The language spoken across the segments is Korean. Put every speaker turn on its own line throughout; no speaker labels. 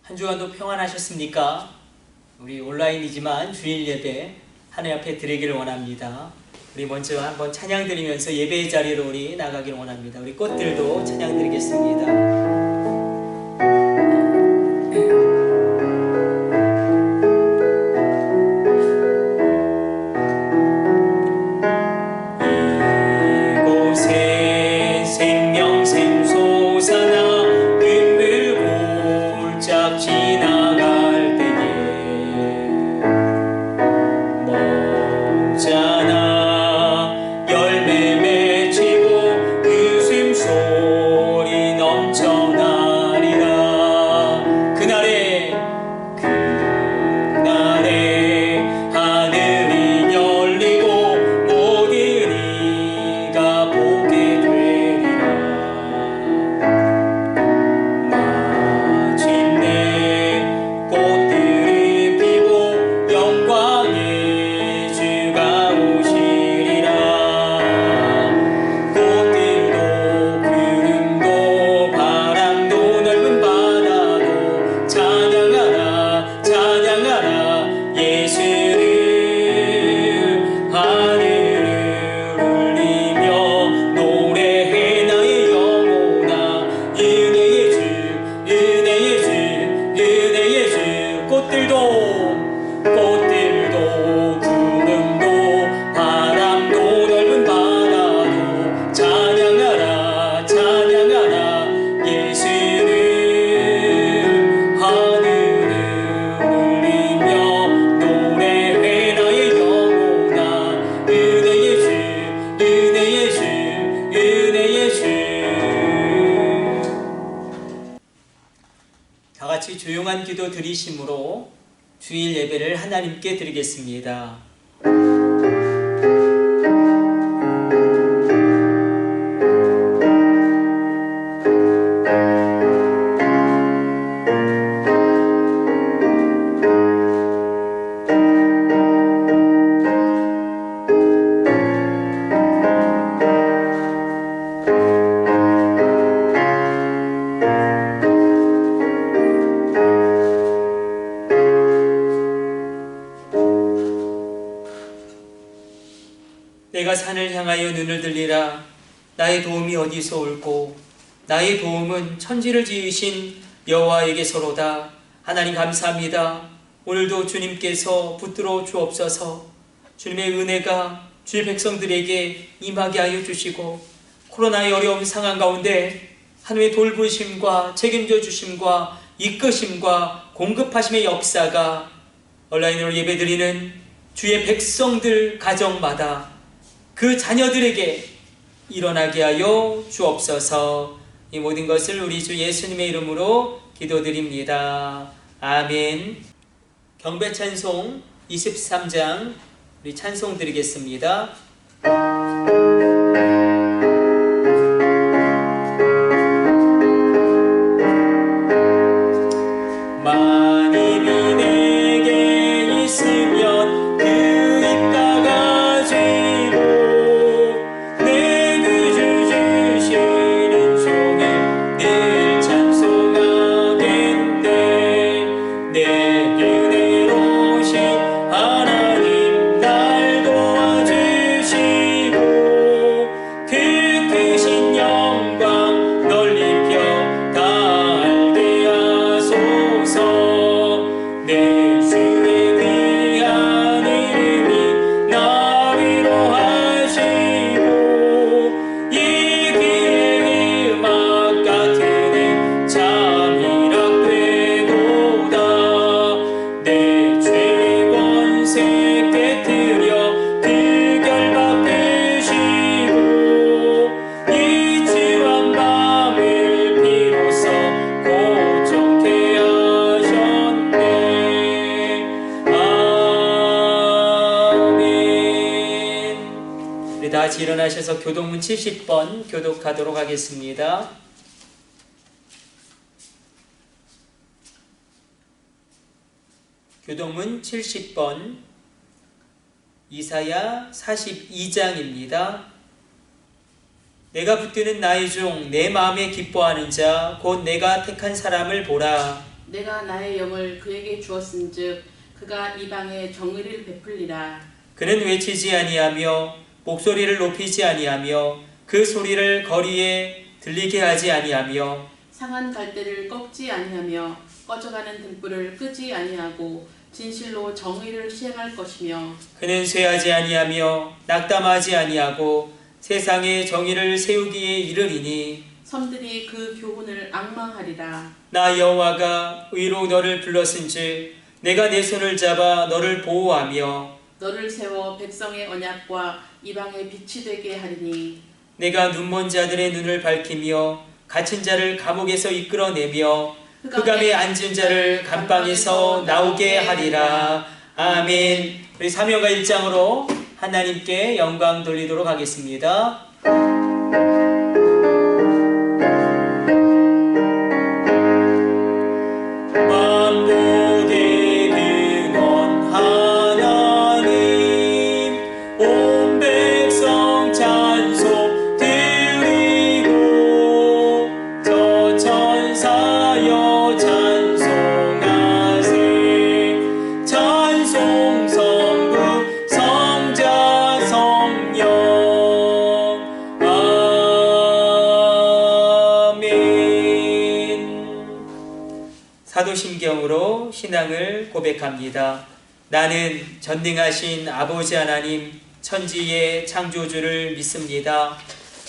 한 주간도 평안하셨습니까? 우리 온라인이지만 주일 예배 하나님 앞에 드리기를 원합니다. 우리 먼저 한번 찬양 드리면서 예배의 자리로 우리 나가기를 원합니다. 우리 꽃들도 찬양 드리겠습니다. 조용한 기도 드리심으로 주일 예배를 하나님께 드리겠습니다. 내가 산을 향하여 눈을 들리라. 나의 도움이 어디서 올꼬? 나의 도움은 천지를 지으신 여호와에게서로다. 하나님 감사합니다. 오늘도 주님께서 붙들어 주옵소서. 주님의 은혜가 주의 백성들에게 임하게 하여 주시고, 코로나의 어려운 상황 가운데 하나님의 돌보심과 책임져 주심과 이끄심과 공급하심의 역사가 온라인으로 예배드리는 주의 백성들 가정마다 그 자녀들에게 일어나게 하여 주옵소서. 이 모든 것을 우리 주 예수님의 이름으로 기도드립니다. 아멘. 경배 찬송 23장 우리 찬송 드리겠습니다. 다시 일어나셔서 교독문 70번 교독하도록 하겠습니다. 교독문 70번 이사야 42장입니다. 내가 붙드는 나의 종 내 마음에 기뻐하는 자 곧 내가 택한 사람을 보라.
내가 나의 영을 그에게 주었은즉 그가 이방에 정의를 베풀리라.
그는 외치지 아니하며 목소리를 높이지 아니하며 그 소리를 거리에 들리게 하지 아니하며
상한 갈대를 꺾지 아니하며 꺼져가는 등불을 끄지 아니하고 진실로 정의를 시행할 것이며
그는 쇠하지 아니하며 낙담하지 아니하고 세상에 정의를 세우기에 이르리니
섬들이 그 교훈을 앙망하리라.
나 여호와가 의로 너를 불렀은즉 내가 내 손을 잡아 너를 보호하며
너를 세워 백성의 언약과 이방의 빛이 되게 하리니
내가 눈먼 자들의 눈을 밝히며 갇힌 자를 감옥에서 이끌어내며 흑암에 앉은 자를 감방에서 나오게 하리라. 아멘. 우리 사명가 1장으로 하나님께 영광 돌리도록 하겠습니다. 사도신경으로 신앙을 고백합니다. 나는 전능하신 아버지 하나님 천지의 창조주를 믿습니다.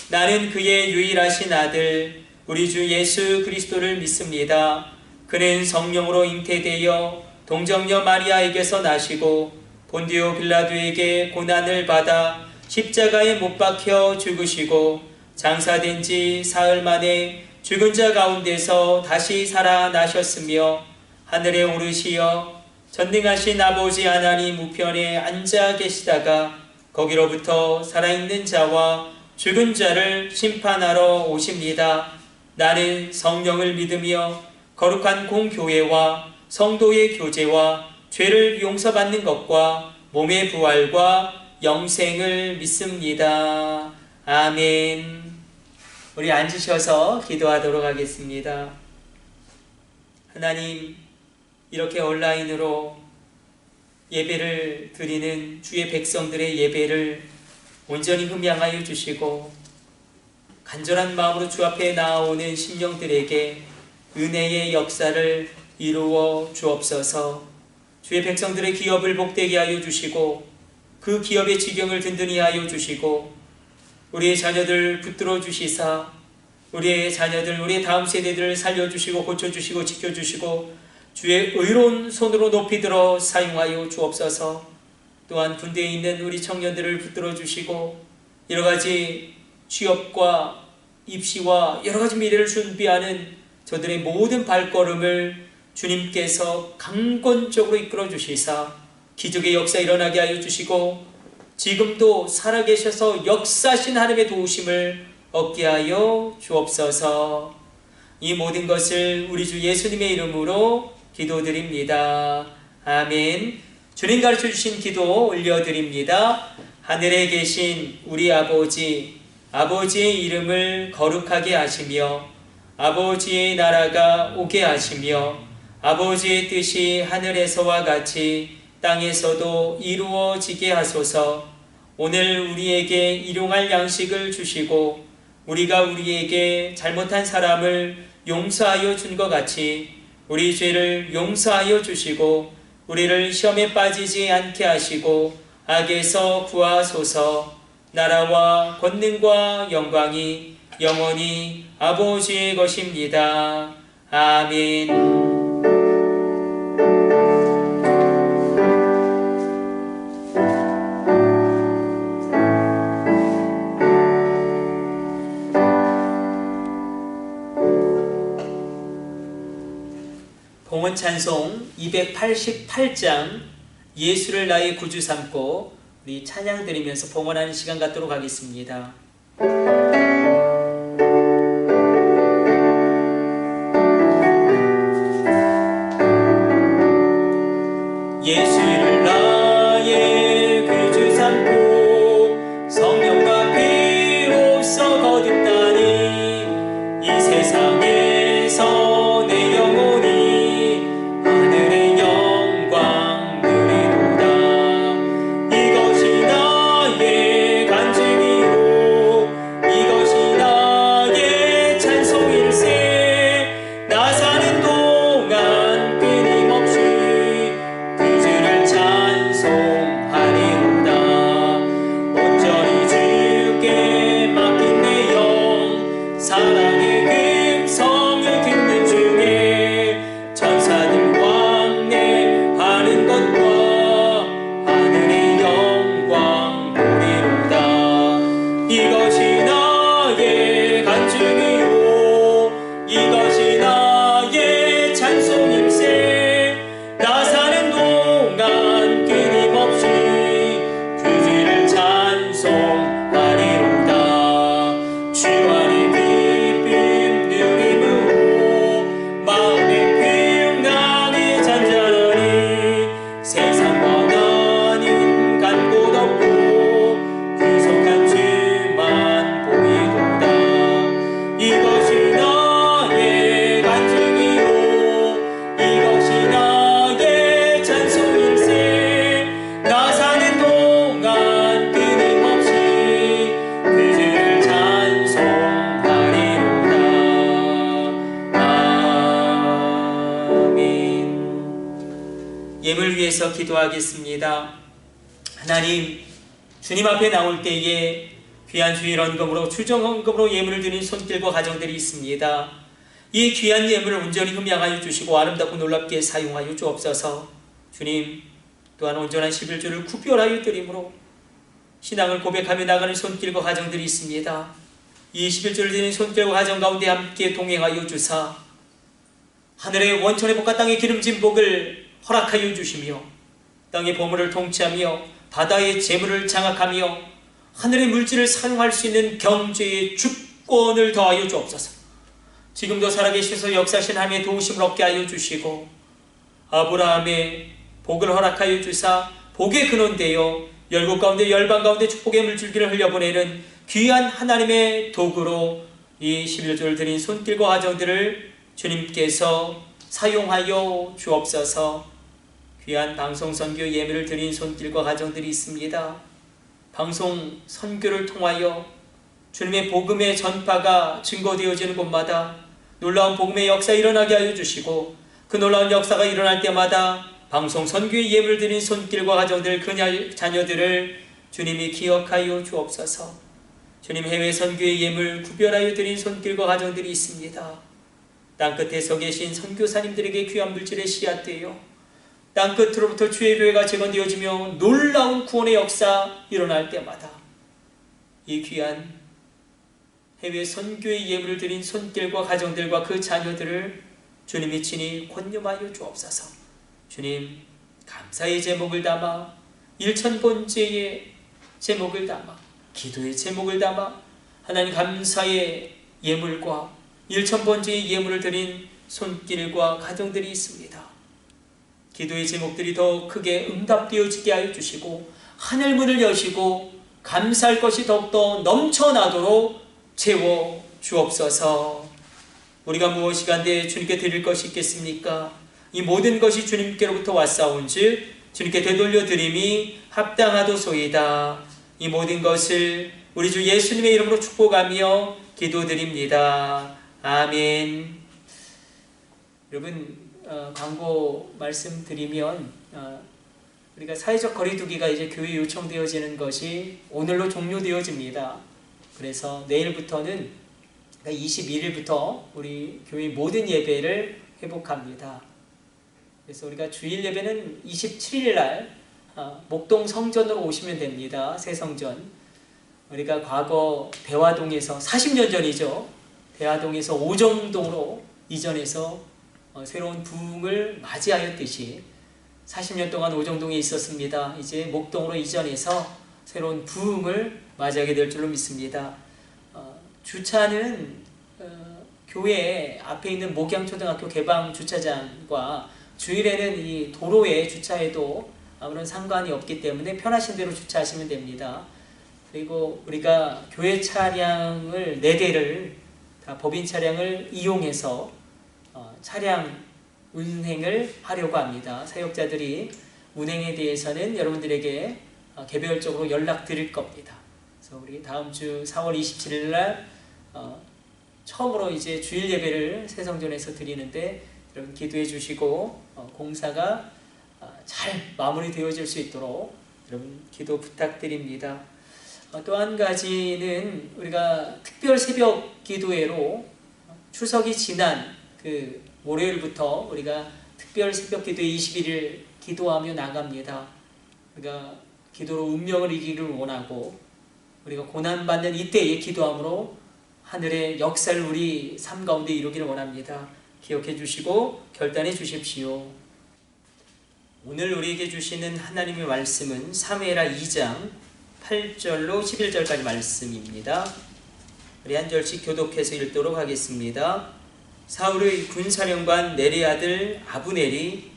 나는 그의 유일하신 아들 우리 주 예수 그리스도를 믿습니다. 그는 성령으로 잉태되어 동정녀 마리아에게서 나시고 본디오 빌라도에게 고난을 받아 십자가에 못 박혀 죽으시고 장사된 지 사흘 만에 죽은 자 가운데서 다시 살아나셨으며 하늘에 오르시어 전능하신 아버지 하나님 우편에 앉아 계시다가 거기로부터 살아있는 자와 죽은 자를 심판하러 오십니다. 나는 성령을 믿으며 거룩한 공교회와 성도의 교제와 죄를 용서받는 것과 몸의 부활과 영생을 믿습니다. 아멘. 우리 앉으셔서 기도하도록 하겠습니다. 하나님, 이렇게 온라인으로 예배를 드리는 주의 백성들의 예배를 온전히 흠양하여 주시고 간절한 마음으로 주 앞에 나아오는 심령들에게 은혜의 역사를 이루어 주옵소서. 주의 백성들의 기업을 복되게 하여 주시고 그 기업의 지경을 든든히 하여 주시고 우리의 자녀들 붙들어 주시사 우리의 자녀들, 우리의 다음 세대들을 살려주시고 고쳐주시고 지켜주시고 주의 의로운 손으로 높이 들어 사용하여 주옵소서. 또한 군대에 있는 우리 청년들을 붙들어 주시고 여러가지 취업과 입시와 여러가지 미래를 준비하는 저들의 모든 발걸음을 주님께서 강권적으로 이끌어 주시사 기적의 역사 일어나게 하여 주시고 지금도 살아계셔서 역사하신 하나님의 도우심을 얻게 하여 주옵소서. 이 모든 것을 우리 주 예수님의 이름으로 기도드립니다. 아멘. 주님 가르쳐주신 기도 올려드립니다. 하늘에 계신 우리 아버지, 아버지의 이름을 거룩하게 하시며 아버지의 나라가 오게 하시며 아버지의 뜻이 하늘에서와 같이 땅에서도 이루어지게 하소서. 오늘 우리에게 일용할 양식을 주시고 우리가 우리에게 잘못한 사람을 용서하여 준 것 같이 우리 죄를 용서하여 주시고 우리를 시험에 빠지지 않게 하시고 악에서 구하소서. 나라와 권능과 영광이 영원히 아버지의 것입니다. 아멘. 봉헌 찬송 288장 예수를 나의 구주 삼고 우리 찬양 드리면서 봉헌하는 시간 갖도록 하겠습니다. 예수를 나의 구주 삼고 성령과 피로써 거듭나니 이 세상에서 내 영혼이 예물 위해서 기도하겠습니다. 하나님, 주님 앞에 나올 때에 귀한 주일 헌금으로 추정 헌금으로 예물을 드린 손길과 가정들이 있습니다. 이 귀한 예물을 온전히 흠양하여 주시고 아름답고 놀랍게 사용하여 주옵소서. 주님, 또한 온전한 11조를 구별하여 드림으로 신앙을 고백하며 나가는 손길과 가정들이 있습니다. 이 11조를 드린 손길과 가정 가운데 함께 동행하여 주사 하늘의 원천의 복과 땅의 기름진 복을 허락하여 주시며 땅의 보물을 통치하며 바다의 재물을 장악하며 하늘의 물질을 사용할 수 있는 경제의 주권을 더하여 주옵소서. 지금도 살아계셔서 역사하신 하나님의 도우심을 얻게 하여 주시고 아브라함의 복을 허락하여 주사 복의 근원되어 열국 가운데 열방 가운데 축복의 물줄기를 흘려보내는 귀한 하나님의 도구로 이 11조를 드린 손길과 가정들을 주님께서 사용하여 주옵소서. 귀한 방송 선교 예물을 드린 손길과 가정들이 있습니다. 방송 선교를 통하여 주님의 복음의 전파가 증거되어지는 곳마다 놀라운 복음의 역사 일어나게 하여 주시고 그 놀라운 역사가 일어날 때마다 방송 선교의 예물을 드린 손길과 가정들 그 자녀들을 주님이 기억하여 주옵소서. 주님, 해외 선교의 예물 구별하여 드린 손길과 가정들이 있습니다. 땅끝에 서 계신 선교사님들에게 귀한 물질의 씨앗되어 땅끝으로부터 주의 교회가 재건되어지며 놀라운 구원의 역사 일어날 때마다 이 귀한 해외 선교의 예물을 드린 손길과 가정들과 그 자녀들을 주님이 친히 권념하여 주옵소서. 주님, 감사의 제목을 담아 1000번째의 제목을 담아 기도의 제목을 담아 하나님 감사의 예물과 1000번째의 예물을 드린 손길과 가정들이 있습니다. 기도의 제목들이 더 크게 응답되어지게 하여 주시고 하늘 문을 여시고 감사할 것이 더욱더 넘쳐나도록 채워 주옵소서. 우리가 무엇이 간데 주님께 드릴 것이 있겠습니까? 이 모든 것이 주님께로부터 왔사온즉 주님께 되돌려 드림이 합당하도소이다. 이 모든 것을 우리 주 예수님의 이름으로 축복하며 기도드립니다. 아멘. 여러분, 광고 말씀드리면 우리가 사회적 거리두기가 이제 교회 요청되어지는 것이 오늘로 종료되어집니다. 그래서 내일부터는 21일부터 우리 교회 모든 예배를 회복합니다. 그래서 우리가 주일 예배는 27일 날 목동 성전으로 오시면 됩니다. 새 성전. 우리가 과거 대화동에서 40년 전이죠. 대화동에서 오정동으로 이전해서 새로운 부흥을 맞이하였듯이 40년 동안 오정동에 있었습니다. 이제 목동으로 이전해서 새로운 부흥을 맞이하게 될 줄로 믿습니다. 주차는 교회 앞에 있는 목양초등학교 개방 주차장과 주일에는 이 도로에 주차해도 아무런 상관이 없기 때문에 편하신 대로 주차하시면 됩니다. 그리고 우리가 교회 차량을 4대를 다 법인 차량을 이용해서 차량 운행을 하려고 합니다. 사역자들이 운행에 대해서는 여러분들에게 개별적으로 연락드릴 겁니다. 그래서 우리 다음 주 4월 27일 날 처음으로 이제 주일 예배를 새성전에서 드리는데 여러분 기도해 주시고 공사가 잘 마무리되어질 수 있도록 여러분 기도 부탁드립니다. 또 한 가지는 우리가 특별 새벽 기도회로 추석이 지난 그 월요일부터 우리가 특별 새벽 기도회 21일 기도하며 나갑니다. 우리가 기도로 운명을 이기기를 원하고 우리가 고난받는 이때에 기도함으로 하늘의 역사를 우리 삶 가운데 이루기를 원합니다. 기억해 주시고 결단해 주십시오. 오늘 우리에게 주시는 하나님의 말씀은 사무엘하 2장 8절로 11절까지 말씀입니다. 우리 한 절씩 교독해서 읽도록 하겠습니다. 사울의 군사령관 넬의 아들 아브넬이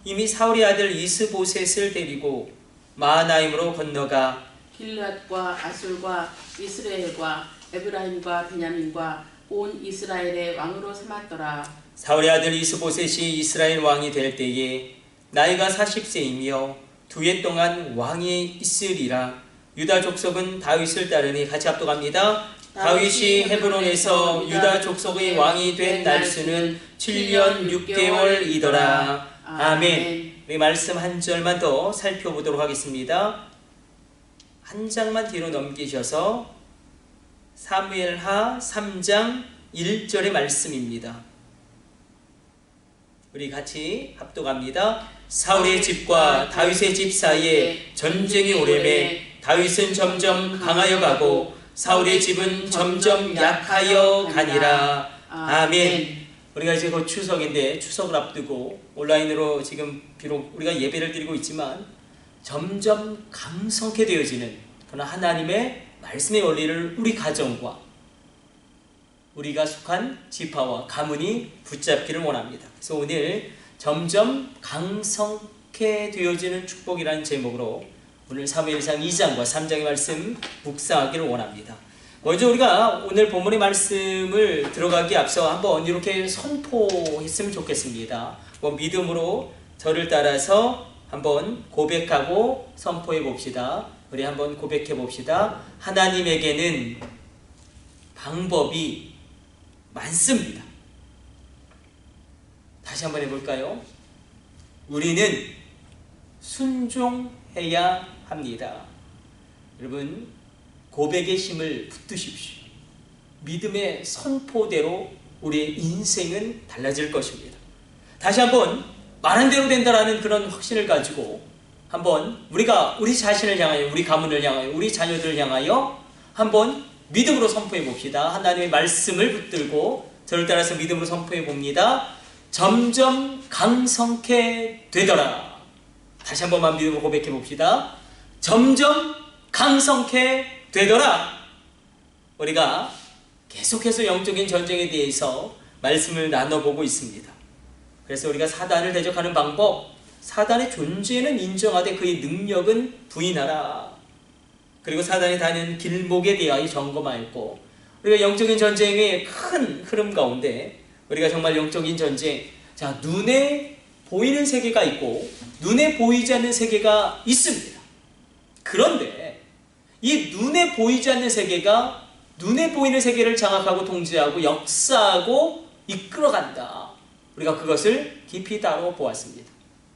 이미 사울의 아들 이스보셋을 데리고 마하나임으로 건너가
길앗과 아술과 이스라엘과 에브라임과 베냐민과 온 이스라엘의 왕으로 삼았더라.
사울의 아들 이스보셋이 이스라엘 왕이 될 때에 나이가 40세이며 2해 동안 왕이 있으리라. 유다 족속은 다윗을 따르니 같이 합독합니다. 다윗이 헤브론에서 유다 족속의 왕이 된 날수는 7년 6개월이더라. 아멘. 우리 말씀 한 절만 더 살펴보도록 하겠습니다. 한 장만 뒤로 넘기셔서 사무엘하 3장 1절의 말씀입니다. 우리 같이 합독합니다. 사울의 집과 다윗의 집 사이에 전쟁이 오래매 다윗은 점점 강하여 가고 사울의 집은 점점 약하여 가니라. 아멘. 우리가 이제 곧 추석인데 추석을 앞두고 온라인으로 지금 비록 우리가 예배를 드리고 있지만 점점 강성케 되어지는 그런 하나님의 말씀의 원리를 우리 가정과 우리가 속한 지파와 가문이 붙잡기를 원합니다. 그래서 오늘 점점 강성케 되어지는 축복이라는 제목으로 오늘 사무엘상 2장과 3장의 말씀 묵상하기를 원합니다. 먼저 우리가 오늘 본문의 말씀을 들어가기 앞서 한번 이렇게 선포했으면 좋겠습니다. 믿음으로 저를 따라서 한번 고백하고 선포해 봅시다. 우리 한번 고백해 봅시다. 하나님에게는 방법이 많습니다. 다시 한번 해볼까요? 우리는 순종해야 합니다. 여러분, 고백의 힘을 붙드십시오. 믿음의 선포대로 우리의 인생은 달라질 것입니다. 다시 한번 말한 대로 된다라는 그런 확신을 가지고 한번 우리가 우리 자신을 향하여, 우리 가문을 향하여, 우리 자녀들을 향하여 한번 믿음으로 선포해 봅시다. 하나님의 말씀을 붙들고 저를 따라서 믿음으로 선포해 봅니다. 점점 강성케 되더라. 다시 한 번만 믿음으로 고백해 봅시다. 점점 강성케 되더라. 우리가 계속해서 영적인 전쟁에 대해서 말씀을 나눠보고 있습니다. 그래서 우리가 사단을 대적하는 방법, 사단의 존재는 인정하되 그의 능력은 부인하라. 그리고 사단이 다니는 길목에 대하여 점검하였고, 우리가 영적인 전쟁의 큰 흐름 가운데 우리가 정말 영적인 전쟁, 자, 눈에 보이는 세계가 있고 눈에 보이지 않는 세계가 있습니다. 그런데 이 눈에 보이지 않는 세계가 눈에 보이는 세계를 장악하고 통제하고 역사하고 이끌어간다. 우리가 그것을 깊이 다뤄보았습니다.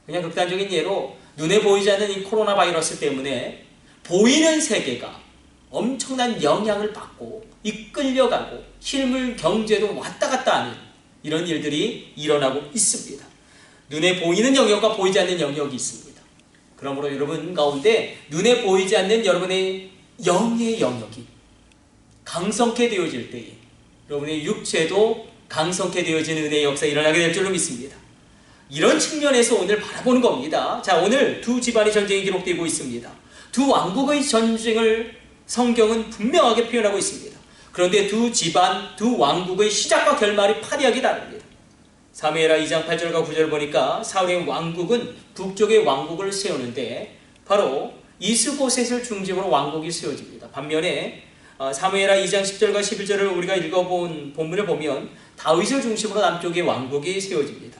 그냥 극단적인 예로 눈에 보이지 않는 이 코로나 바이러스 때문에 보이는 세계가 엄청난 영향을 받고 이끌려가고 실물 경제도 왔다 갔다 하는 이런 일들이 일어나고 있습니다. 눈에 보이는 영역과 보이지 않는 영역이 있습니다. 그러므로 여러분 가운데 눈에 보이지 않는 여러분의 영의 영역이 강성케 되어질 때에 여러분의 육체도 강성케 되어지는 은혜의 역사가 일어나게 될 줄로 믿습니다. 이런 측면에서 오늘 바라보는 겁니다. 자, 오늘 두 집안의 전쟁이 기록되고 있습니다. 두 왕국의 전쟁을 성경은 분명하게 표현하고 있습니다. 그런데 두 집안, 두 왕국의 시작과 결말이 파리하게 다릅니다. 사무엘하 2장 8절과 9절 보니까 사울의 왕국은 북쪽의 왕국을 세우는데 바로 이스보셋을 중심으로 왕국이 세워집니다. 반면에 사무엘하 2장 10절과 11절을 우리가 읽어본 본문을 보면 다윗을 중심으로 남쪽의 왕국이 세워집니다.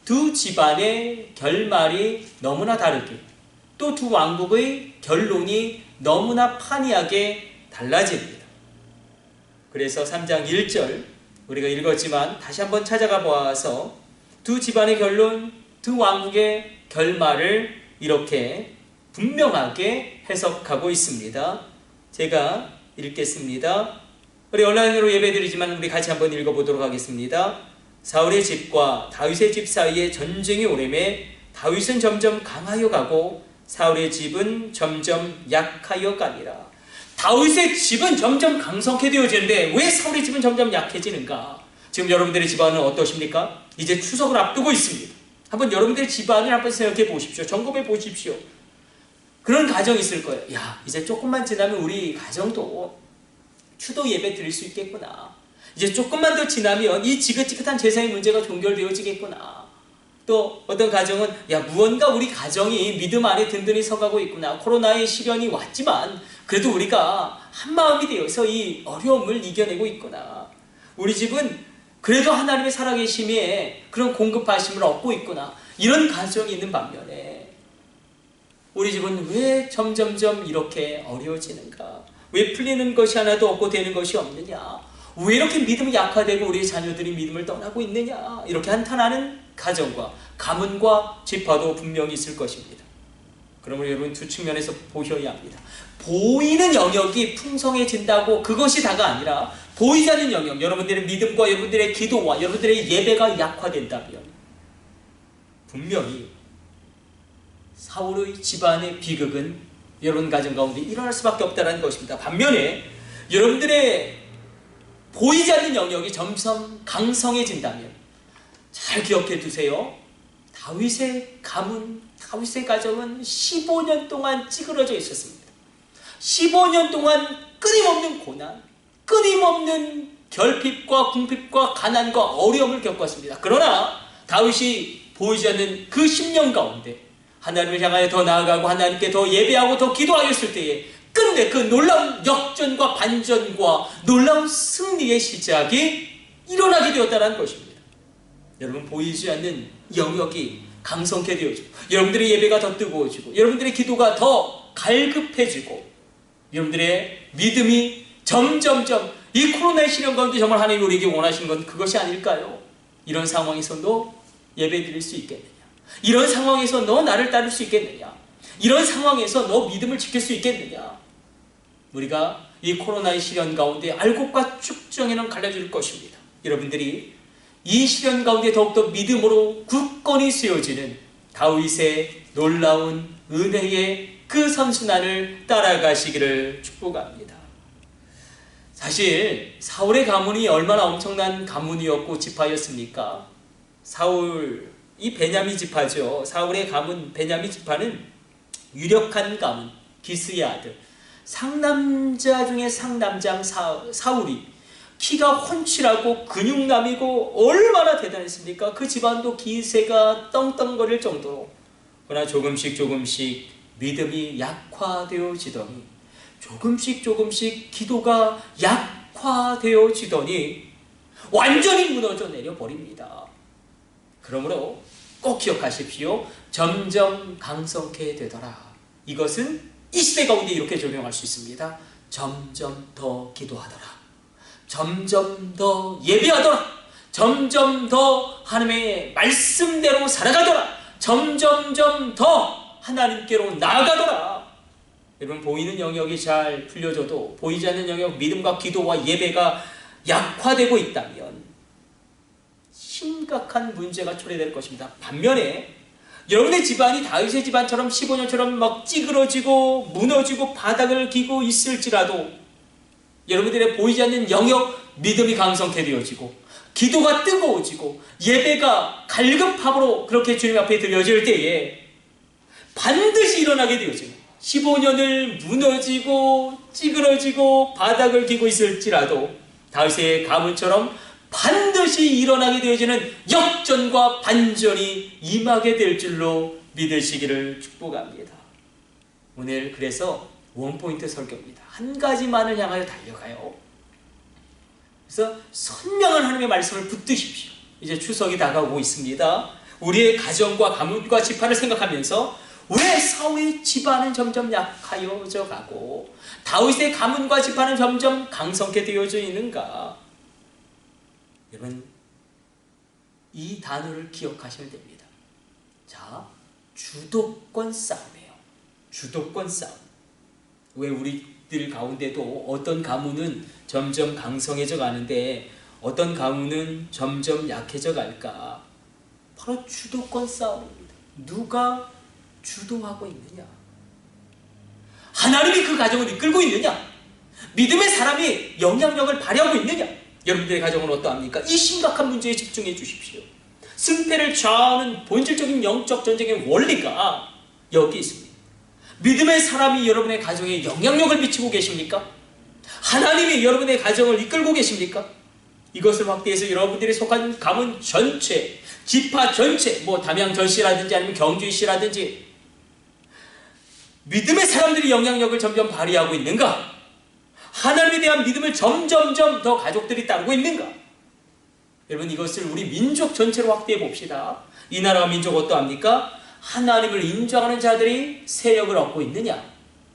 두 집안의 결말이 너무나 다르게 또 두 왕국의 결론이 너무나 판이하게 달라집니다. 그래서 3장 1절 우리가 읽었지만 다시 한번 찾아가 보아서 두 집안의 결론, 두 왕국의 결말을 이렇게 분명하게 해석하고 있습니다. 제가 읽겠습니다. 우리 온라인으로 예배드리지만 우리 같이 한번 읽어보도록 하겠습니다. 사울의 집과 다윗의 집 사이에 전쟁이 오래매 다윗은 점점 강하여 가고 사울의 집은 점점 약하여 가니라. 다윗의 집은 점점 강성케 되어지는데 왜 사울의 집은 점점 약해지는가? 지금 여러분들의 집안은 어떠십니까? 이제 추석을 앞두고 있습니다. 한번 여러분들의 집안을 한번 생각해 보십시오. 점검해 보십시오. 그런 가정이 있을 거예요. 야, 이제 조금만 지나면 우리 가정도 추도 예배 드릴 수 있겠구나. 이제 조금만 더 지나면 이 지긋지긋한 재산의 문제가 종결되어지겠구나. 또 어떤 가정은 야, 무언가 우리 가정이 믿음 안에 든든히 서가고 있구나. 코로나의 시련이 왔지만 그래도 우리가 한마음이 되어서 이 어려움을 이겨내고 있구나. 우리 집은 그래도 하나님의 살아계심에 그런 공급하심을 얻고 있구나. 이런 가정이 있는 반면에 우리 집은 왜 점점점 이렇게 어려워지는가? 왜 풀리는 것이 하나도 없고 되는 것이 없느냐? 왜 이렇게 믿음이 약화되고 우리 자녀들이 믿음을 떠나고 있느냐? 이렇게 한탄하는 가정과 가문과 지파도 분명히 있을 것입니다. 그러므로 여러분 두 측면에서 보셔야 합니다. 보이는 영역이 풍성해진다고 그것이 다가 아니라 보이지 않는 영역, 여러분들의 믿음과 여러분들의 기도와 여러분들의 예배가 약화된다면 분명히 사울의 집안의 비극은 여러분 가정 가운데 일어날 수밖에 없다는 것입니다. 반면에 여러분들의 보이지 않는 영역이 점점 강성해진다면 잘 기억해 두세요. 다윗의 가문, 다윗의 가정은 15년 동안 찌그러져 있었습니다. 15년 동안 끊임없는 고난, 끊임없는 결핍과 궁핍과 가난과 어려움을 겪었습니다. 그러나 다윗이 보이지 않는 그 10년 가운데 하나님을 향하여 더 나아가고 하나님께 더 예배하고 더 기도하였을 때에 끝내 그 놀라운 역전과 반전과 놀라운 승리의 시작이 일어나게 되었다는 것입니다. 여러분, 보이지 않는 영역이 강성케 되어지고 여러분들의 예배가 더 뜨거워지고 여러분들의 기도가 더 갈급해지고 여러분들의 믿음이 점점점 이 코로나의 시련 가운데 정말 하나님이 우리에게 원하시는 건 그것이 아닐까요? 이런 상황에서 너 예배 드릴 수 있겠느냐? 이런 상황에서 너 나를 따를 수 있겠느냐? 이런 상황에서 너 믿음을 지킬 수 있겠느냐? 우리가 이 코로나의 시련 가운데 알곡과 쭉정에는 갈라질 것입니다. 여러분들이 이 시련 가운데 더욱더 믿음으로 굳건히 세워지는 다윗의 놀라운 은혜의 그 선순환을 따라가시기를 축복합니다. 사실 사울의 가문이 얼마나 엄청난 가문이었고 지파였습니까? 사울이 베냐민 지파죠. 사울의 가문 베냐민 지파는 유력한 가문, 기스의 아들, 상남자 중에 상남장 사울이 키가 훤칠하고 근육남이고 얼마나 대단했습니까? 그 집안도 기세가 떵떵거릴 정도로. 그러나 조금씩 믿음이 약화되어지더니 조금씩 기도가 약화되어지더니 완전히 무너져 내려버립니다. 그러므로 꼭 기억하십시오. 점점 강성케 되더라. 이것은 이 시대 가운데 이렇게 적용할 수 있습니다. 점점 더 기도하더라. 점점 더 예배하더라. 점점 더 하나님의 말씀대로 살아가더라. 점점점 더 하나님께로 나아가더라. 여러분, 보이는 영역이 잘 풀려져도 보이지 않는 영역, 믿음과 기도와 예배가 약화되고 있다면 심각한 문제가 초래될 것입니다. 반면에 여러분의 집안이 다윗의 집안처럼 15년처럼 막 찌그러지고 무너지고 바닥을 기고 있을지라도 여러분들의 보이지 않는 영역, 믿음이 강성케 되어지고 기도가 뜨거워지고 예배가 갈급함으로 그렇게 주님 앞에 드려질 때에 반드시 일어나게 되어져요. 15년을 무너지고 찌그러지고 바닥을 기고 있을지라도 다윗의 가문처럼 반드시 일어나게 되어지는 역전과 반전이 임하게 될 줄로 믿으시기를 축복합니다. 오늘 그래서 원포인트 설교입니다. 한 가지만을 향하여 달려가요. 그래서 선명한 하나님의 말씀을 붙드십시오. 이제 추석이 다가오고 있습니다. 우리의 가정과 가문과 집안을 생각하면서 왜 사울의 집안은 점점 약하여져 가고 다윗의 가문과 집안은 점점 강성케 되어져 있는가? 여러분, 이 단어를 기억하시면 됩니다. 자, 주도권 싸움이에요. 주도권 싸움. 왜 우리들 가운데도 어떤 가문은 점점 강성해져 가는데 어떤 가문은 점점 약해져 갈까? 바로 주도권 싸움입니다. 누가 주도하고 있느냐? 하나님이 그 가정을 이끌고 있느냐? 믿음의 사람이 영향력을 발휘하고 있느냐? 여러분들의 가정은 어떠합니까? 이 심각한 문제에 집중해 주십시오. 승패를 좌우하는 본질적인 영적 전쟁의 원리가 여기 있습니다. 믿음의 사람이 여러분의 가정에 영향력을 미치고 계십니까? 하나님이 여러분의 가정을 이끌고 계십니까? 이것을 확대해서 여러분들이 속한 가문 전체, 지파 전체, 담양전씨라든지 아니면 경주시라든지 믿음의 사람들이 영향력을 점점 발휘하고 있는가? 하나님에 대한 믿음을 점점점 더 가족들이 따르고 있는가? 여러분, 이것을 우리 민족 전체로 확대해 봅시다. 이 나라와 민족 어떠합니까? 하나님을 인정하는 자들이 세력을 얻고 있느냐?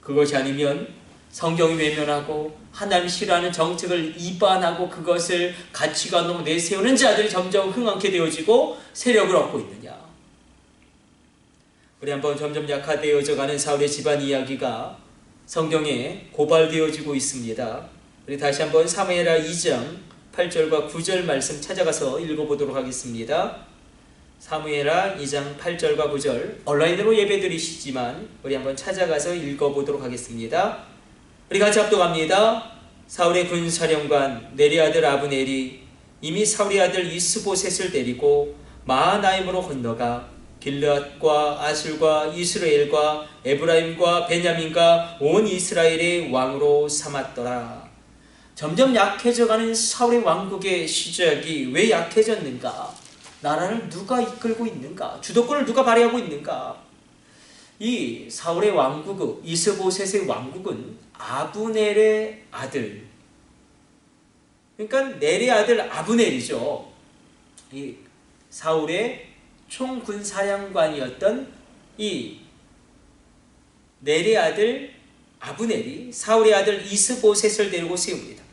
그것이 아니면 성경이 외면하고 하나님 싫어하는 정책을 이반하고 그것을 가치관으로 내세우는 자들이 점점 흥황케 되어지고 세력을 얻고 있느냐? 우리 한번 점점 약화되어져가는 사울의 집안 이야기가 성경에 고발되어지고 있습니다. 우리 다시 한번 사무엘하 2장 8절과 9절 말씀 찾아가서 읽어보도록 하겠습니다. 사무엘하 2장 8절과 9절 온라인으로 예배드리시지만 우리 한번 찾아가서 읽어보도록 하겠습니다. 우리 같이 합독합니다. 사울의 군사령관 네리 아들 아브넬이 이미 사울의 아들 이스보셋을 데리고 마하나임으로 건너가 길르앗과 아술과 이스라엘과 에브라임과 베냐민과 온 이스라엘의 왕으로 삼았더라. 점점 약해져가는 사울의 왕국의 시작이 왜 약해졌는가? 나라를 누가 이끌고 있는가? 주도권을 누가 발휘하고 있는가? 이 사울의 왕국, 이스보셋의 왕국은 아브넬의 아들, 그러니까 넬의 아들 아브넬이죠. 이 사울의 총군사령관이었던 이 넬의 아들 아브넬이 사울의 아들 이스보셋을 데리고 세웁니다.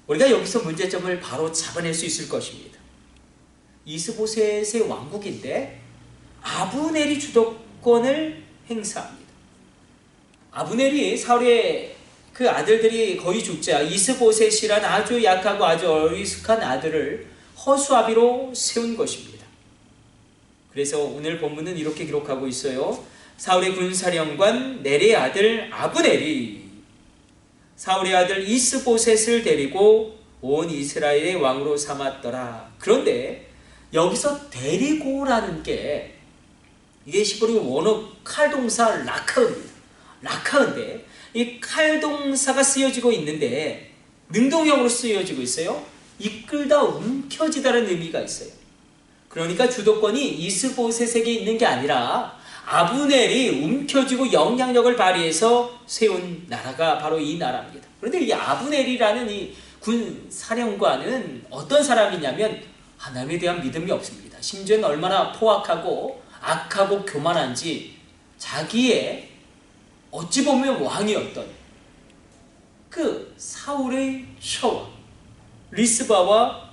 우리가 여기서 문제점을 바로 잡아낼 수 있을 것입니다. 이스보셋의 왕국인데 아브넬이 주도권을 행사합니다. 아브넬이 사울의 그 아들들이 거의 죽자 이스보셋이란 아주 약하고 아주 어리숙한 아들을 허수아비로 세운 것입니다. 그래서 오늘 본문은 이렇게 기록하고 있어요. 사울의 군사령관 넬의 아들 아브넬이 사울의 아들 이스보셋을 데리고 온 이스라엘의 왕으로 삼았더라. 그런데 여기서 데리고라는 게 이게 히브리 원어 칼동사 라카입니다. 라카인데 이 칼동사가 쓰여지고 있는데 능동형으로 쓰여지고 있어요. 이끌다, 움켜지다라는 의미가 있어요. 그러니까 주도권이 이스보셋에게 있는 게 아니라 아브넬이 움켜쥐고 영향력을 발휘해서 세운 나라가 바로 이 나라입니다. 그런데 이 아브넬이라는 이 군사령관은 어떤 사람이냐면 하나님에 대한 믿음이 없습니다. 심지어는 얼마나 포악하고 악하고 교만한지 자기의 어찌 보면 왕이었던 그 사울의 처와 리스바와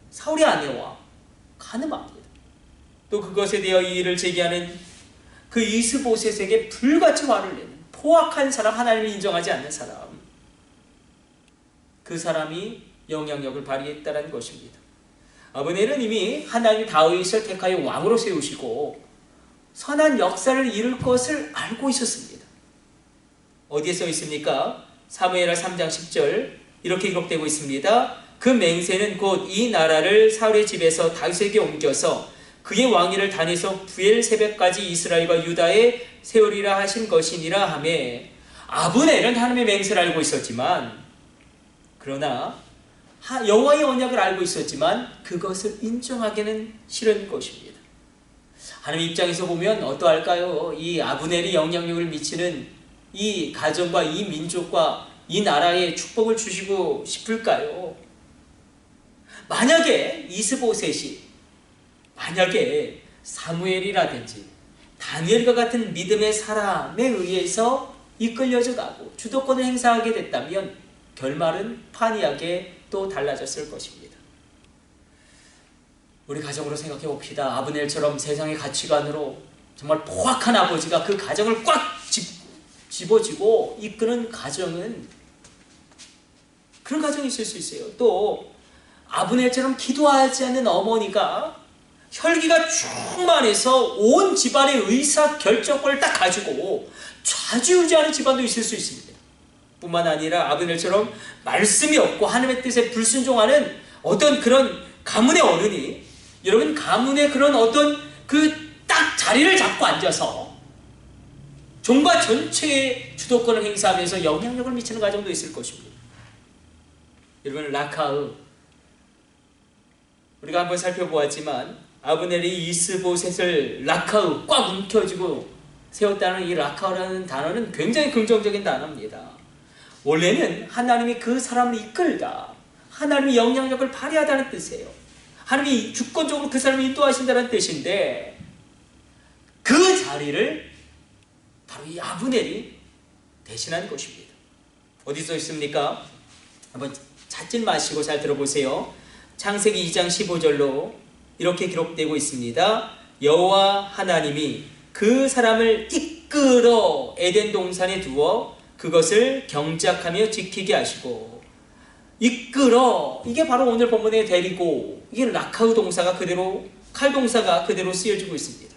사울의 아내와 가늠합니다. 또 그것에 대해 이의를 제기하는 그 이스보셋에게 불같이 화를 내는 포악한 사람, 하나님을 인정하지 않는 사람, 그 사람이 영향력을 발휘했다는 것입니다. 아브넬은 이미 하나님이 다윗을 택하여 왕으로 세우시고 선한 역사를 이룰 것을 알고 있었습니다. 어디에 써 있습니까? 사무엘하 3장 10절 이렇게 기록되고 있습니다. 그 맹세는 곧 이 나라를 사울의 집에서 다윗에게 옮겨서 그의 왕위를 단에서 부엘세벳까지 이스라엘과 유다에 세우리라 하신 것이니라 하매, 아브넬은 하나님의 맹세를 알고 있었지만, 그러나 여호와의 언약을 알고 있었지만 그것을 인정하기는 싫은 것입니다. 하나님 입장에서 보면 어떠할까요? 이 아브넬이 영향력을 미치는 이 가정과 이 민족과 이 나라에 축복을 주시고 싶을까요? 만약에 이스보셋이, 만약에 사무엘이라든지 다니엘과 같은 믿음의 사람에 의해서 이끌려져 가고 주도권을 행사하게 됐다면 결말은 판이하게 또 달라졌을 것입니다. 우리 가정으로 생각해 봅시다. 아브넬처럼 세상의 가치관으로 정말 포악한 아버지가 그 가정을 꽉 집어쥐고 이끄는 가정은, 그런 가정이 있을 수 있어요. 또 아브넬처럼 기도하지 않는 어머니가 혈기가 충만해서 온 집안의 의사결정권을 딱 가지고 좌지우지하는 집안도 있을 수 있습니다. 뿐만 아니라 아브넬처럼 말씀이 없고 하나님의 뜻에 불순종하는 어떤 그런 가문의 어른이, 여러분 가문의 그런 어떤 그 딱 자리를 잡고 앉아서 종과 전체의 주도권을 행사하면서 영향력을 미치는 가정도 있을 것입니다. 여러분 라카흐, 우리가 한번 살펴보았지만 아브넬이 이스보셋을 라카흐 꽉 움켜쥐고 세웠다는 이 라카흐라는 단어는 굉장히 긍정적인 단어입니다. 원래는 하나님이 그 사람을 이끌다, 하나님이 영향력을 발휘하다는 뜻이에요. 하나님이 주권적으로 그 사람을 인도하신다는 뜻인데, 그 자리를 바로 이 아브넬이 대신한 것입니다. 어디 써 있습니까? 한번 찾지 마시고 잘 들어보세요. 창세기 2장 15절로 이렇게 기록되고 있습니다. 여호와 하나님이 그 그 사람을 이끌어 에덴 동산에 두어 그것을 경작하며 지키게 하시고, 이끌어, 이게 바로 오늘 본문에 데리고, 이게 라카우 동사가 그대로, 칼 동사가 그대로 쓰여지고 있습니다.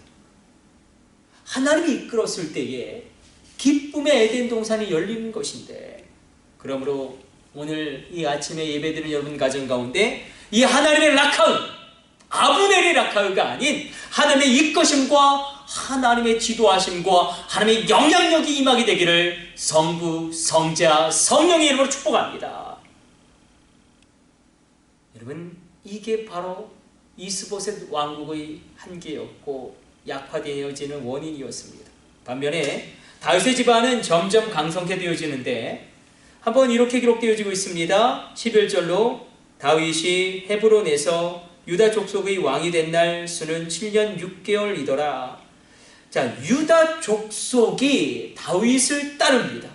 하나님이 이끌었을 때에 기쁨의 에덴 동산이 열리는 것인데, 그러므로 오늘 이 아침에 예배드리는 여러분 가정 가운데 이 하나님의 라카우, 아브넬의 라카우가 아닌 하나님의 이끄심과 하나님의 지도하심과 하나님의 영향력이 임하게 되기를 성부, 성자, 성령의 이름으로 축복합니다. 여러분, 이게 바로 이스보셋 왕국의 한계였고 약화되어지는 원인이었습니다. 반면에 다윗의 집안은 점점 강성케 되어지는데, 한번 이렇게 기록되어지고 있습니다. 11절로 다윗이 헤브론에서 유다 족속의 왕이 된 날 수는 7년 6개월이더라. 자, 유다 족속이 다윗을 따릅니다.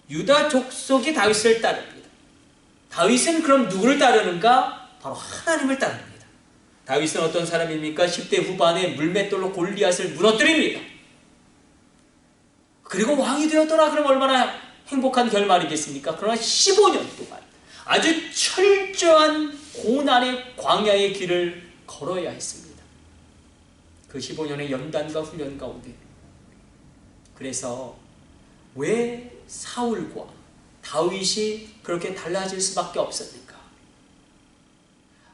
유다 족속이 다윗을 따릅니다. 다윗은 그럼 누구를 따르는가? 바로 하나님을 따릅니다. 다윗은 어떤 사람입니까? 10대 후반에 물맷돌로 골리앗을 무너뜨립니다. 그리고 왕이 되었더라. 그럼 얼마나 행복한 결말이겠습니까? 그러나 15년 동안 아주 철저한 고난의 광야의 길을 걸어야 했습니다. 그 15년의 연단과 훈련 가운데. 그래서 왜 사울과 다윗이 그렇게 달라질 수밖에 없었을까?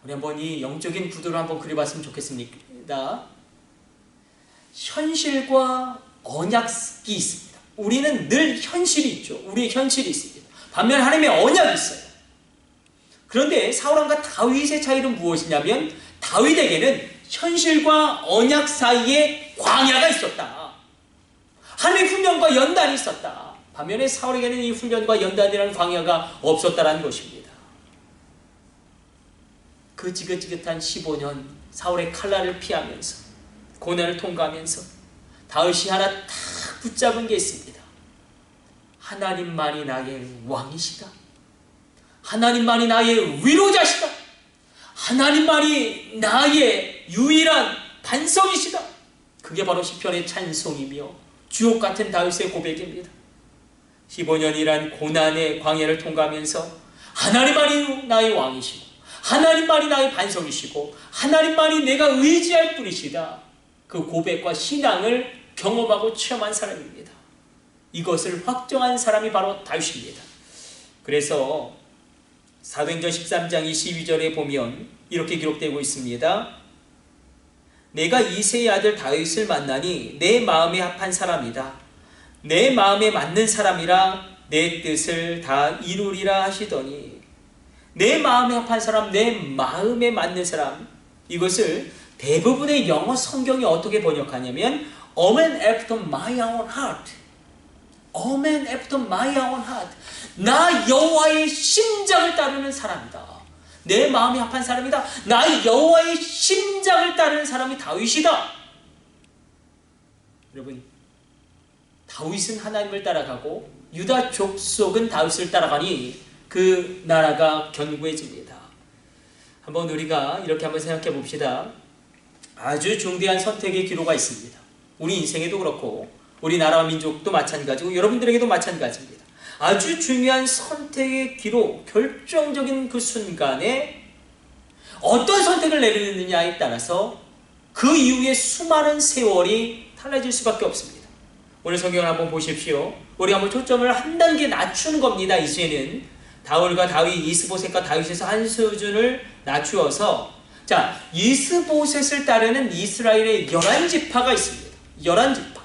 우리 한번 이 영적인 구도를 한번 그려봤으면 좋겠습니다. 현실과 언약이 있습니다. 우리는 늘 현실이 있죠. 우리의 현실이 있습니다. 반면 하나님의 언약이 있어요. 그런데 사울왕과 다윗의 차이는 무엇이냐면, 다윗에게는 현실과 언약 사이에 광야가 있었다. 하나님의 훈련과 연단이 있었다. 반면에 사울에게는 이 훈련과 연단이라는 광야가 없었다는 것입니다. 그 지긋지긋한 15년 사울의 칼날을 피하면서 고난을 통과하면서 다윗이 하나 딱 붙잡은 게 있습니다. 하나님만이 나의 왕이시다. 하나님만이 나의 위로자시다. 하나님만이 나의 유일한 반석이시다. 그게 바로 시편의 찬송이며 주옥 같은 다윗의 고백입니다. 15년이란 고난의 광야를 통과하면서 하나님만이 나의 왕이시고 하나님만이 나의 반석이시고 하나님만이 내가 의지할 분이시다. 그 고백과 신앙을 경험하고 체험한 사람입니다. 이것을 확정한 사람이 바로 다윗입니다. 그래서 사도행전 13장 22절에 보면 이렇게 기록되고 있습니다. 내가 이새의 아들 다윗을 만나니 내 마음에 합한 사람이다. 내 마음에 맞는 사람이라 내 뜻을 다 이루리라 하시더니, 내 마음에 합한 사람, 내 마음에 맞는 사람, 이것을 대부분의 영어 성경이 어떻게 번역하냐면 A man after my own heart. A man after my own heart. 나 여호와의 심장을 따르는 사람이다. 내 마음이 합한 사람이다. 나 여호와의 심장을 따르는 사람이 다윗이다. 여러분, 다윗은 하나님을 따라가고 유다 족속은 다윗을 따라가니 그 나라가 견고해집니다. 한번 우리가 이렇게 한번 생각해 봅시다. 아주 중대한 선택의 기로가 있습니다. 우리 인생에도 그렇고 우리 나라와 민족도 마찬가지고 여러분들에게도 마찬가지입니다. 아주 중요한 선택의 기로, 결정적인 그 순간에 어떤 선택을 내리느냐에 따라서 그 이후에 수많은 세월이 달라질 수밖에 없습니다. 오늘 성경을 한번 보십시오. 우리 한번 초점을 한 단계 낮추는 겁니다. 이제는 다울과 다윗, 이스보셋과 다윗에서 한 수준을 낮추어서, 자, 이스보셋을 따르는 이스라엘의 11지파가 있습니다. 11지파.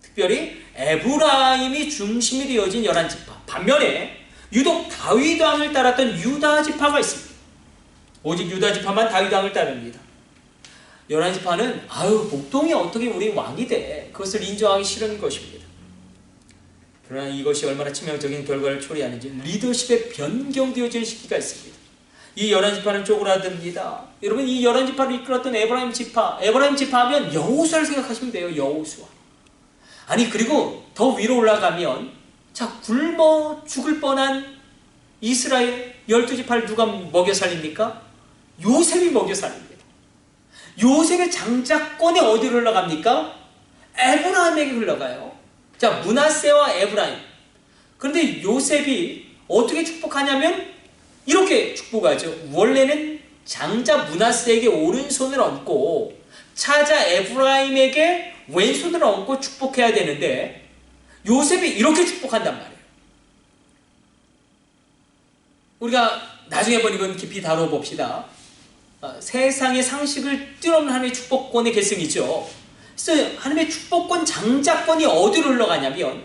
특별히 에브라임이 중심이 되어진 11지파. 반면에 유독 다윗 왕을 따랐던 유다 지파가 있습니다. 오직 유다 지파만 다윗 왕을 따릅니다. 11지파는 목동이 어떻게 우리 왕이 돼? 그것을 인정하기 싫은 것입니다. 그러나 이것이 얼마나 치명적인 결과를 초래하는지 리더십에 변경되어지는 시기가 있습니다. 이 11지파는 쪼그라듭니다. 여러분, 이 11지파를 이끌었던 에브라임 지파 하면 여호수아를 생각하시면 돼요. 여호수아. 아니, 그리고 더 위로 올라가면, 자, 굶어 죽을 뻔한 이스라엘 12지파를 누가 먹여 살립니까? 요셉이 먹여 살립니다. 요셉의 장자권이 어디로 흘러갑니까? 에브라임에게 흘러가요. 자, 므낫세와 에브라임. 그런데 요셉이 어떻게 축복하냐면 이렇게 축복하죠. 원래는 장자 므낫세에게 오른손을 얹고 차자 에브라임에게 왼손을 얹고 축복해야 되는데 요셉이 이렇게 축복한단 말이에요. 우리가 나중에 한번 이건 깊이 다뤄봅시다. 세상의 상식을 뛰어넘는 하나님의 축복권의 계승이죠. 그래서 하나님의 축복권 장자권이 어디로 흘러가냐면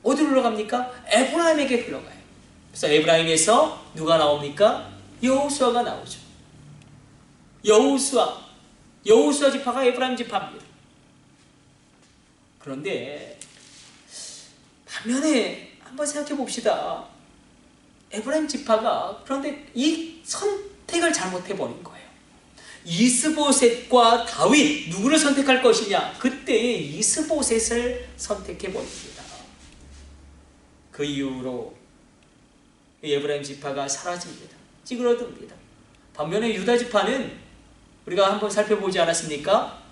어디로 흘러갑니까? 에브라임에게 흘러가요. 그래서 에브라임에서 누가 나옵니까? 여호수아가 나오죠. 여호수아 지파가 에브라임 지파입니다. 그런데 반면에 한번 생각해 봅시다. 에브라임 지파가 그런데 이 선택을 잘못해버린 거예요. 이스보셋과 다윗 누구를 선택할 것이냐? 그때 이스보셋을 선택해버립니다. 그 이후로 에브라임 지파가 사라집니다. 찌그러듭니다. 반면에 유다 지파는 우리가 한번 살펴보지 않았습니까?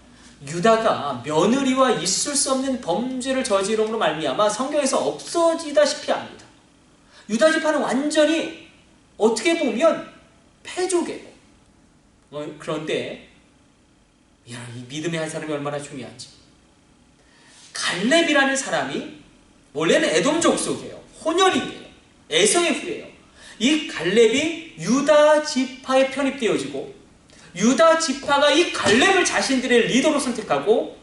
유다가 며느리와 있을 수 없는 범죄를 저지름으로 말미암아 성경에서 없어지다시피 합니다. 유다 지파는 완전히 어떻게 보면 패족이에요. 그런데 이 믿음의 한 사람이 얼마나 중요한지. 갈렙이라는 사람이 원래는 에돔 족속이에요. 혼혈이에요. 에서의 후예요. 이 갈렙이 유다 지파에 편입되어지고 유다 지파가 이 갈렙을 자신들의 리더로 선택하고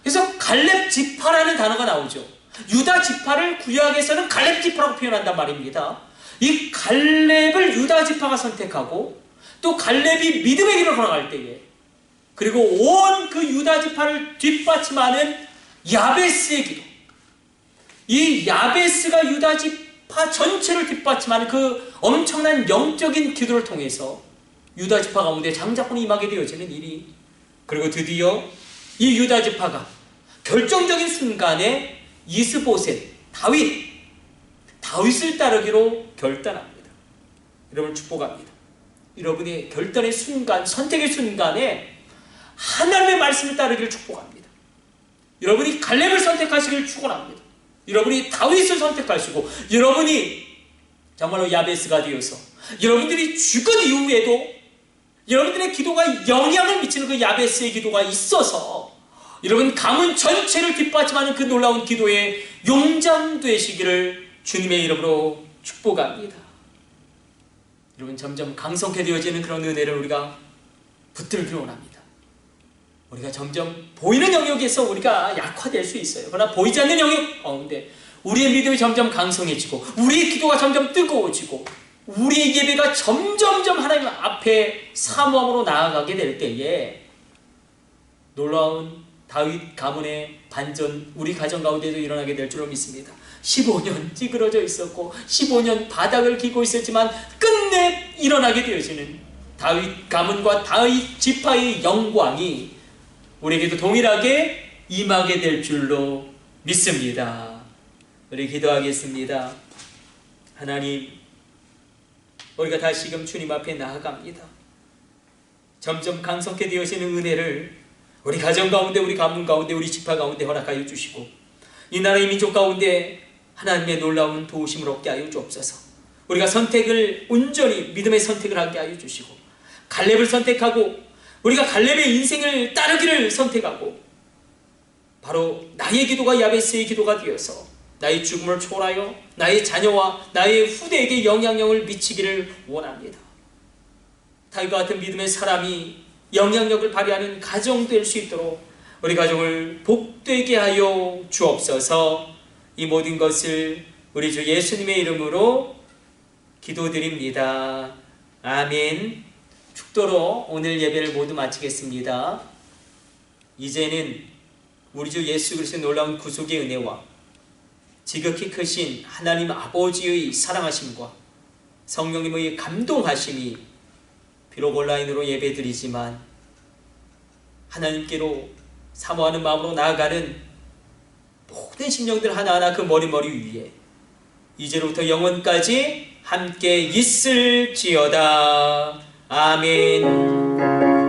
그래서 갈렙 지파라는 단어가 나오죠. 유다 지파를 구약에서는 갈렙 지파라고 표현한단 말입니다. 이 갈렙을 유다 지파가 선택하고 또 갈렙이 믿음의 길을 걸어갈 때에 그리고 온 그 유다 지파를 뒷받침하는 야베스의 기도, 이 야베스가 유다 지파 전체를 뒷받침하는 그 엄청난 영적인 기도를 통해서 유다 지파 가운데 장자권이 임하게 되어지는 일이, 그리고 드디어 이 유다 지파가 결정적인 순간에 이스보셋, 다윗을 따르기로 결단합니다. 여러분 축복합니다. 여러분이 결단의 순간, 선택의 순간에 하나님의 말씀을 따르기를 축복합니다. 여러분이 갈렙을 선택하시기를 축원합니다. 여러분이 다윗을 선택하시고 여러분이 정말로 야베스가 되어서 여러분들이 죽은 이후에도 여러분들의 기도가 영향을 미치는 그 야베스의 기도가 있어서 여러분 가문 전체를 뒷받침하는 그 놀라운 기도에 용장되시기를 주님의 이름으로 축복합니다. 여러분 점점 강성케 되어지는 그런 은혜를 우리가 붙들기 원합니다. 우리가 점점 보이는 영역에서 우리가 약화될 수 있어요. 그러나 보이지 않는 영역 가운데 우리의 믿음이 점점 강성해지고 우리의 기도가 점점 뜨거워지고 우리의 예배가 점점점 하나님 앞에 사모함으로 나아가게 될 때에 놀라운 다윗 가문의 반전 우리 가정 가운데도 일어나게 될 줄로 믿습니다. 15년 찌그러져 있었고 15년 바닥을 기고 있었지만 끝내 일어나게 되어지는 다윗 가문과 다윗 지파의 영광이 우리에게도 동일하게 임하게 될 줄로 믿습니다. 우리 기도하겠습니다. 하나님, 우리가 다시금 주님 앞에 나아갑니다. 점점 강성케 되어지는 은혜를 우리 가정 가운데, 우리 가문 가운데, 우리 지파 가운데 허락하여 주시고 이 나라의 민족 가운데 하나님의 놀라운 도우심을 얻게 하여 주옵소서. 우리가 선택을 온전히 믿음의 선택을 하게 하여 주시고 갈렙을 선택하고 우리가 갈렙의 인생을 따르기를 선택하고 바로 나의 기도가 야베스의 기도가 되어서 나의 죽음을 초월하여 나의 자녀와 나의 후대에게 영향력을 미치기를 원합니다. 다윗과 같은 믿음의 사람이 영향력을 발휘하는 가정 될 수 있도록 우리 가정을 복되게 하여 주옵소서. 이 모든 것을 우리 주 예수님의 이름으로 기도드립니다. 아멘. 축도로 오늘 예배를 모두 마치겠습니다. 이제는 우리 주 예수 그리스도의 놀라운 구속의 은혜와 지극히 크신 하나님 아버지의 사랑하심과 성령님의 감동하심이 비록 온라인으로 예배드리지만 하나님께로 사모하는 마음으로 나아가는 모든 심령들 하나하나 그 머리 위에 이제로부터 영원까지 함께 있을지어다. 아멘.